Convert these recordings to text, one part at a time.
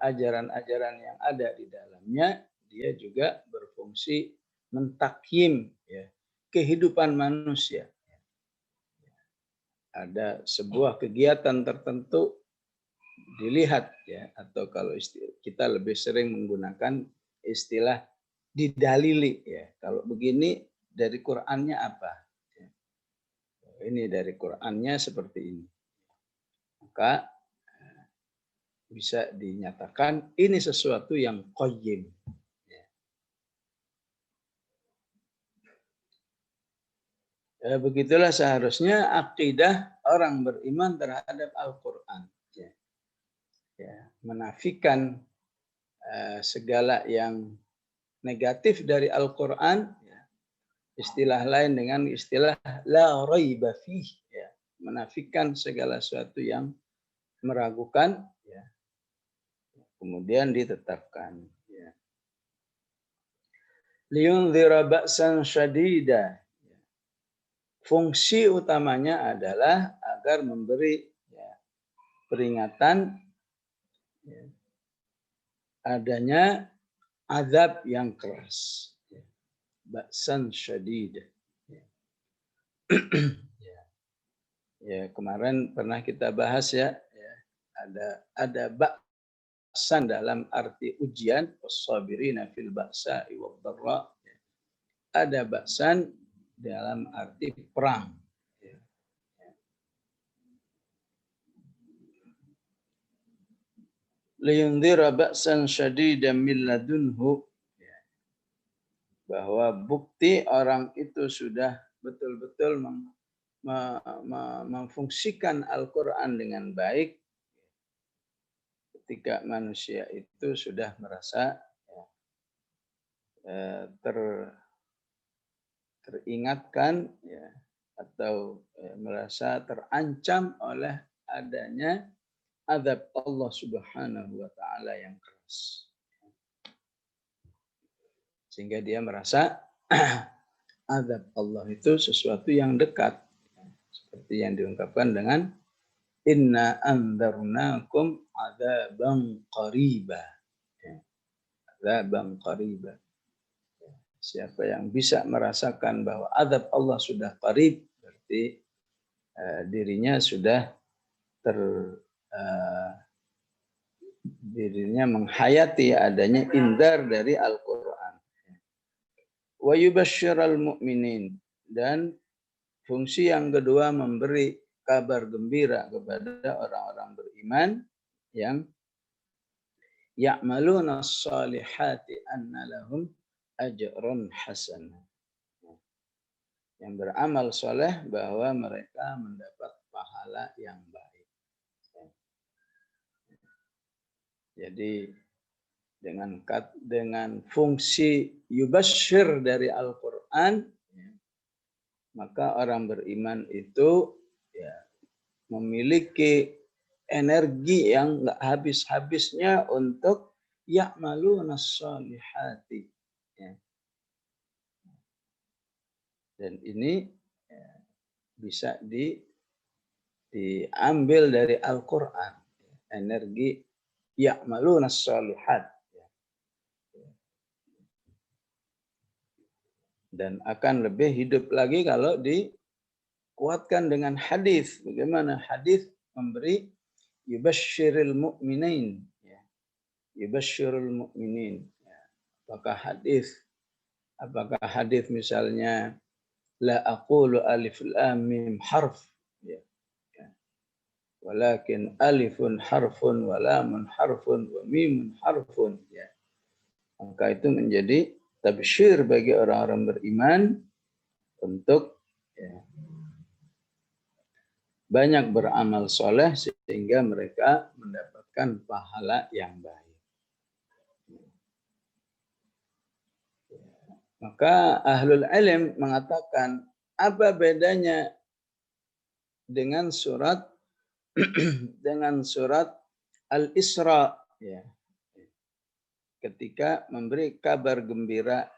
ajaran-ajaran yang ada di dalamnya, dia juga berfungsi mentakyim ya, kehidupan manusia. Ada sebuah kegiatan tertentu dilihat ya, atau kalau kita lebih sering menggunakan istilah didalili ya. Kalau begini dari Qur'annya apa? Ini dari Qur'annya seperti ini. Maka bisa dinyatakan ini sesuatu yang qayyim. Ya, begitulah seharusnya akidah orang beriman terhadap Al-Quran. Ya, menafikan segala yang negatif dari Al-Quran, ya, istilah lain dengan istilah la raiba fih, ya, menafikan segala sesuatu yang meragukan, ya, kemudian ditetapkan. Ya. Liyunzira ba'san syadida. Fungsi utamanya adalah agar memberi ya, peringatan ya, adanya azab yang keras. Ya. Ba'san syadida. Ya. Ya, kemarin pernah kita bahas ya, ya ada ba'san dalam arti ujian, was-sabirina fil ba'sa'i wad-dharra. Ada ba'san dalam arti perang. Liyundhira ba'san syadidan min ladunhu, bahwa bukti orang itu sudah betul-betul memfungsikan Al-Quran dengan baik ketika manusia itu sudah merasa teringatkan ya, atau merasa terancam oleh adanya azab Allah Subhanahu wa taala yang keras. Sehingga dia merasa azab Allah itu sesuatu yang dekat. Seperti yang diungkapkan dengan inna andzarnakum adzaban qariba. Adzaban qariba. Siapa yang bisa merasakan bahwa azab Allah sudah qarib, berarti dirinya sudah dirinya menghayati adanya indar dari Al-Quran. Wa yubashsyiral mu'minin, dan fungsi yang kedua memberi kabar gembira kepada orang-orang beriman yang ya'maluna as-salihati anna lahum ajrun hasan. Yang beramal soleh bahwa mereka mendapat pahala yang baik. Jadi dengan fungsi yubashshir dari Al-Quran, maka orang beriman itu ya, memiliki energi yang nggak habis-habisnya untuk ya'maluna sholihati. Ya. Dan ini ya, bisa diambil dari Al-Quran. Energi ya'maluna sholihat. Dan akan lebih hidup lagi kalau dikuatkan dengan hadis. Bagaimana hadis memberi yubashshiril mu'minin. Ya. Yubashshirul mu'minin. Ya. Apakah hadis misalnya la aqulu alif lam mim harf. Ya. Ya. Walakin alifun harfun wa lamun harfun wa mimun harfun. Ya. Maka itu menjadi tabsyir bagi orang-orang beriman untuk ya, banyak beramal soleh sehingga mereka mendapatkan pahala yang baik. Maka ahlul ilm mengatakan apa bedanya dengan surat Al-Isra, ya, ketika memberi kabar gembira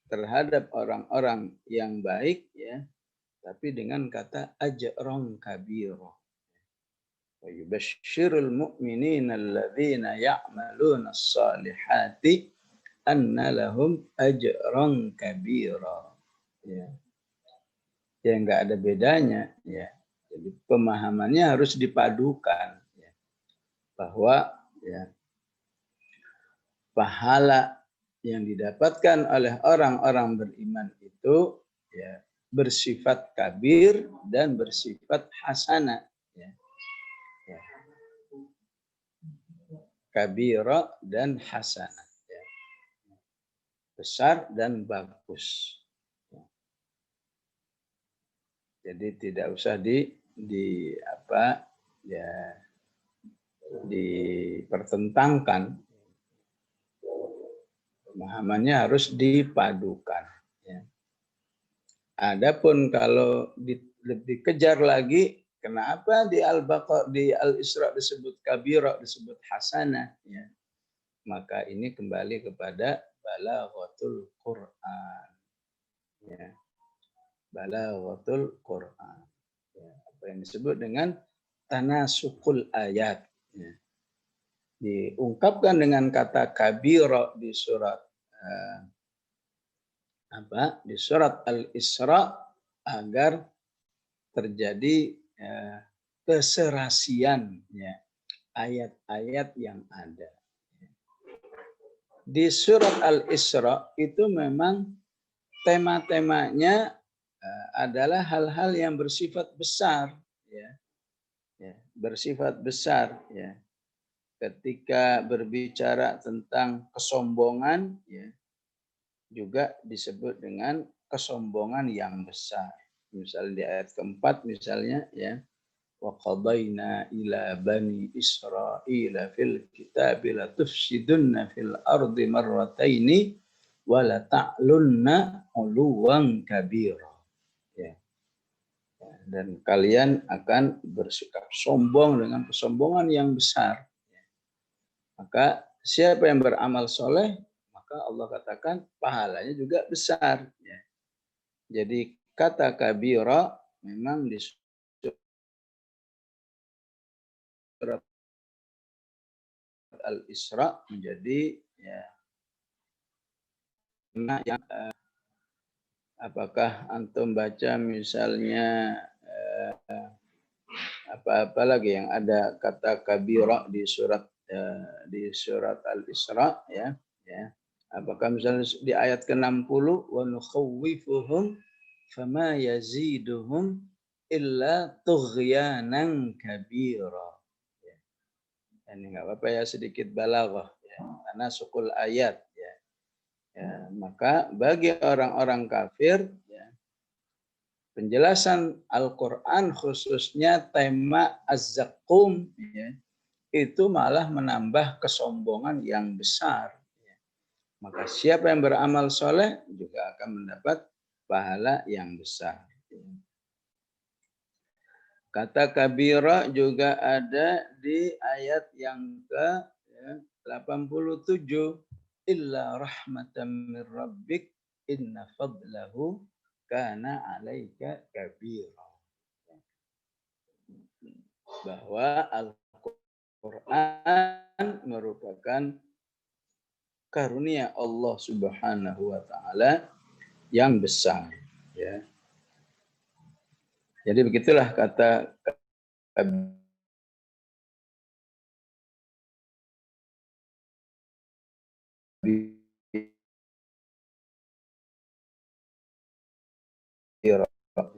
terhadap orang-orang yang baik, ya, tapi dengan kata ajrun kabir. Wa yubashshirul mu'minina alladzina ya'maluna as-salihati anna lahum ajran kabira. Ya. Ya enggak ada bedanya ya. Jadi pemahamannya harus dipadukan ya. Bahwa ya pahala yang didapatkan oleh orang-orang beriman itu ya bersifat kabir dan bersifat hasanah ya. Ya. Kabira dan hasanah ya. Besar dan bagus. Jadi tidak usah di apa ya dipertentangkan. Pemahamannya harus dipadukan. Ya. Adapun kalau lebih kejar lagi, kenapa di Al-Baqarah, di Al-Isra disebut kabira, disebut hasanah? Ya. Maka ini kembali kepada balaghatul Quran. Ya. Balaghatul Quran. Ya. Apa yang disebut dengan tanasukul ayat. Ya. Diungkapkan dengan kata kabira di surat di surat Al-Isra agar terjadi keserasian ya, ayat-ayat yang ada. Di surat Al-Isra itu memang tema-temanya adalah hal-hal yang bersifat besar ya. Ya, bersifat besar ya. Ketika berbicara tentang kesombongan ya, juga disebut dengan kesombongan yang besar. Misalnya di ayat keempat misalnya ya, wa qadaina ila bani Israila fil kitabi la tufsidunna fil ardi marrataini wa la ta'lunna 'uluwan kabira. Ya. Dan kalian akan bersikap sombong dengan kesombongan yang besar. Maka siapa yang beramal soleh, maka Allah katakan pahalanya juga besar. Ya. Jadi kata kabira memang di surat Al-Isra menjadi ya, yang apakah antum baca misalnya apa lagi yang ada kata kabira di surat Al-Isra ya. Apakah misalnya di ayat ke-60 wa nukhawwifuhum fama yaziduhum illa tughyanan kabira. Ya. Ini enggak apa-apa ya, sedikit balaghah ya. Karena sukul ayat ya. Ya, maka bagi orang-orang kafir ya, penjelasan Al-Qur'an khususnya tema az-zaqqum ya, itu malah menambah kesombongan yang besar. Maka siapa yang beramal soleh juga akan mendapat pahala yang besar. Kata kabira juga ada di ayat yang ke-87. Illa rahmatan min rabbik inna fadlahu kana alaika kabira. Bahwa Al-Quran merupakan karunia Allah Subhanahu wa taala yang besar ya. Jadi begitulah kata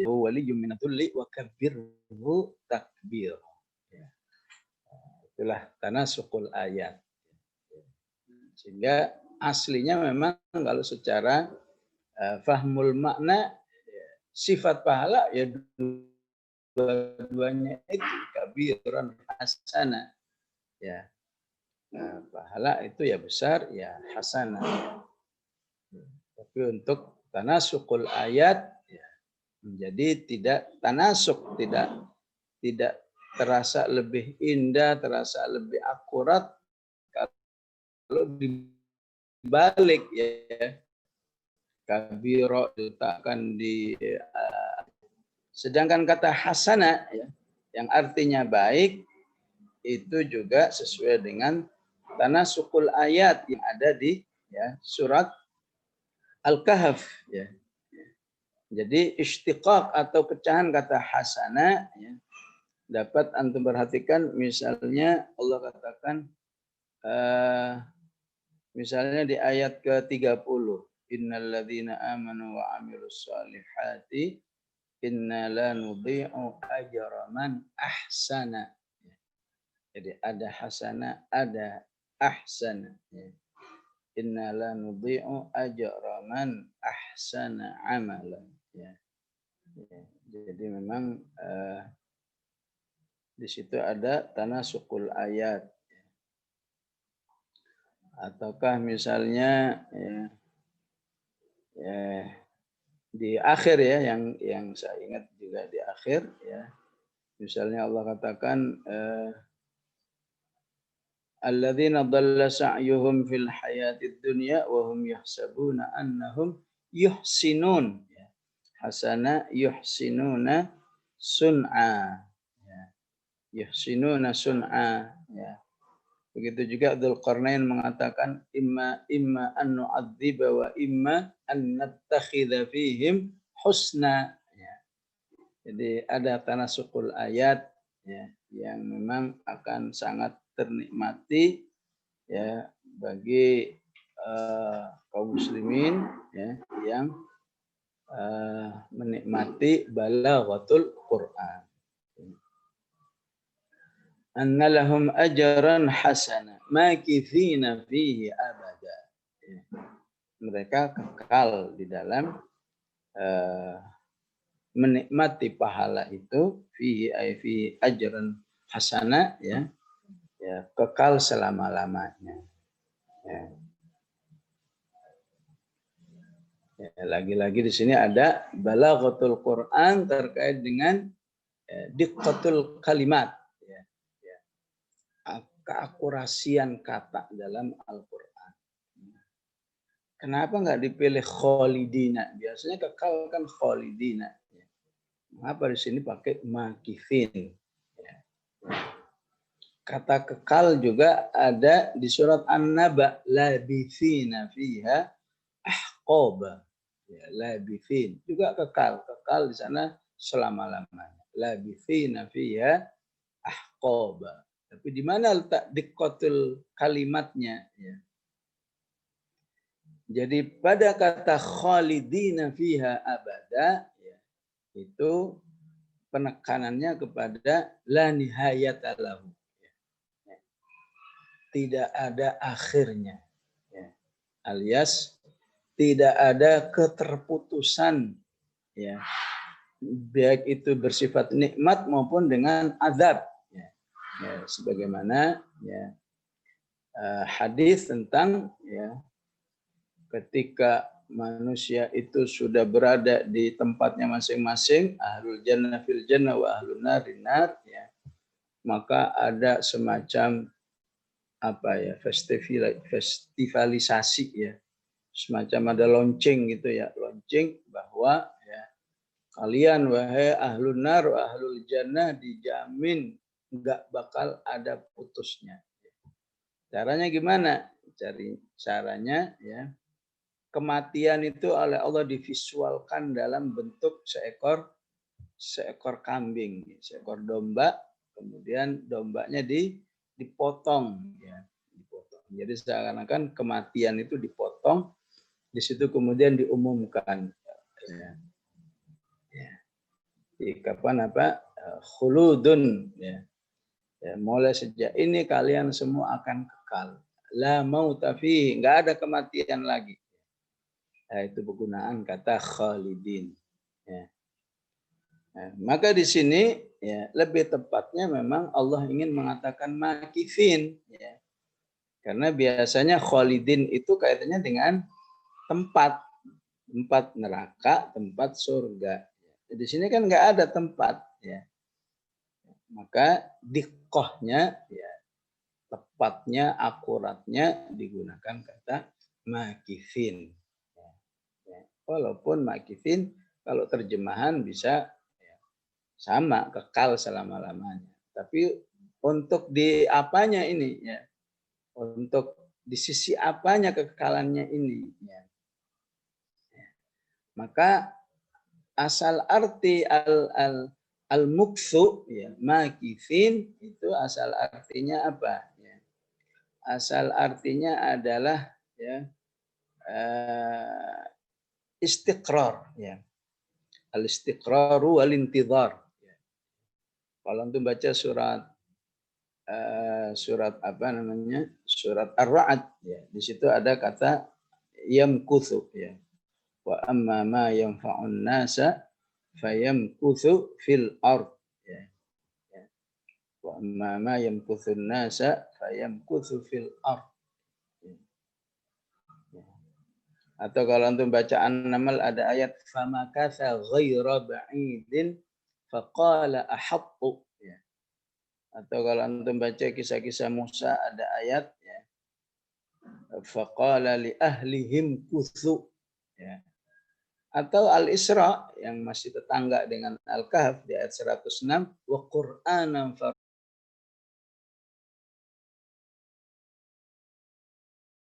waliyyun minadulli wa kabbirhu takbir. Itulah tanasukul ayat. Sehingga aslinya memang kalau secara fahmul makna sifat pahala ya dua-duanya itu kabiran hasanah ya. Pahala itu ya besar ya hasanah. Tapi untuk tanasukul ayat ya, menjadi tidak tanasuk, tidak terasa lebih indah, terasa lebih akurat kalau dibalik ya. Kabiro diletakkan di sedangkan kata hasanah ya, yang artinya baik itu juga sesuai dengan tanasukul ayat yang ada di surat Al-Kahf ya. Jadi istiqaq atau pecahan kata hasana dapat antum perhatikan, misalnya Allah katakan misalnya di ayat ke-30, innalladzina amanu wa amilus solihati inna la nudhi'u ajra man ahsana. Jadi ada hasana, ada ahsana. Inna la nudhi'u ajra man ahsana amalan. Jadi memang di situ ada tanasukul ayat. Ataukah misalnya di akhir yang saya ingat juga di akhir misalnya Allah katakan alladzina dhalla sa'yuhum fil hayatid dunya wa hum yahsabuna annahum yuhsinun hasana yuhsinuna sun'a yuhsinuna sun'a Begitu juga Dzulqarnain mengatakan imma an nu'adziba wa imma an nattakhidha fihim husna. Jadi ada tanasukul ayat yang memang akan sangat ternikmati bagi kaum muslimin yang menikmati balaghatul Quran. Anna lahum ajran hasana makithina fihi abada. Mereka kekal di dalam menikmati pahala itu fihi ajran hasana kekal selama-lamanya. Lagi-lagi di sini ada balaghatul Quran terkait dengan diqqatul kalimat. Keakurasian kata dalam Al-Quran. Kenapa nggak dipilih kholidina? Biasanya kekal kan kholidina. Mengapa di sini pakai makifin? Kata kekal juga ada di surat An-Naba, labithina fiha ahqaba. Labithin juga kekal di sana selama-lamanya. Labithina fiha ahqaba. Tapi di mana letak diqqatul kalimatnya? Jadi pada kata khalidina fiha abada itu penekanannya kepada la nihayata lahu. Tidak ada akhirnya. Alias tidak ada keterputusan baik itu bersifat nikmat maupun dengan azab. Sebagaimana hadis tentang ketika manusia itu sudah berada di tempatnya masing-masing, ahlul jannah fil jannah wa ahlun nar nar, maka ada semacam festivalisasi semacam ada lonceng gitu lonceng bahwa kalian wahai ahlun nar wa ahlul jannah dijamin nggak bakal ada putusnya. Caranya gimana? Caranya kematian itu oleh Allah divisualkan dalam bentuk seekor kambing, seekor domba, kemudian dombanya dipotong dipotong. Jadi seakan-akan kematian itu dipotong, di situ kemudian diumumkan di kapan khuludun mulai sejak ini kalian semua akan kekal. La mauta fihi, enggak ada kematian lagi. Itu penggunaan kata khalidin. Maka di sini lebih tepatnya memang Allah ingin mengatakan makifin. Karena biasanya khalidin itu kaitannya dengan tempat neraka, tempat surga. Di sini kan enggak ada tempat. Maka diqqahnya tepatnya, akuratnya digunakan kata makifin. Walaupun makifin kalau terjemahan bisa sama, kekal selama-lamanya. Tapi untuk di apanya ini ya, untuk di sisi apanya kekekalannya ini ya. Maka asal arti al muktsu ya, makithin itu asal artinya apa ya? Asal artinya adalah ya istiqrar ya. Al istiqraru wal intidhar. Ya. Kalau antum baca surat apa namanya? Surat Ar-Ra'd ya. Di situ ada kata yamkuthu ya. Wa amma ma yanfa'un nasa fayamkuthu fil ard ya. Wa amma ma yamkuthu nasa fayamkuthu fil ard. Atau kalau antum baca An-Naml ada ayat famakatha ghaira ba'idin faqala ahaqqu ya. Atau kalau antum baca kisah-kisah Musa ada ayat ya faqala li ahlihim kuthu ya. Atau Al-Isra yang masih tetangga dengan Al-Kahf di ayat 106 wa Qur'anan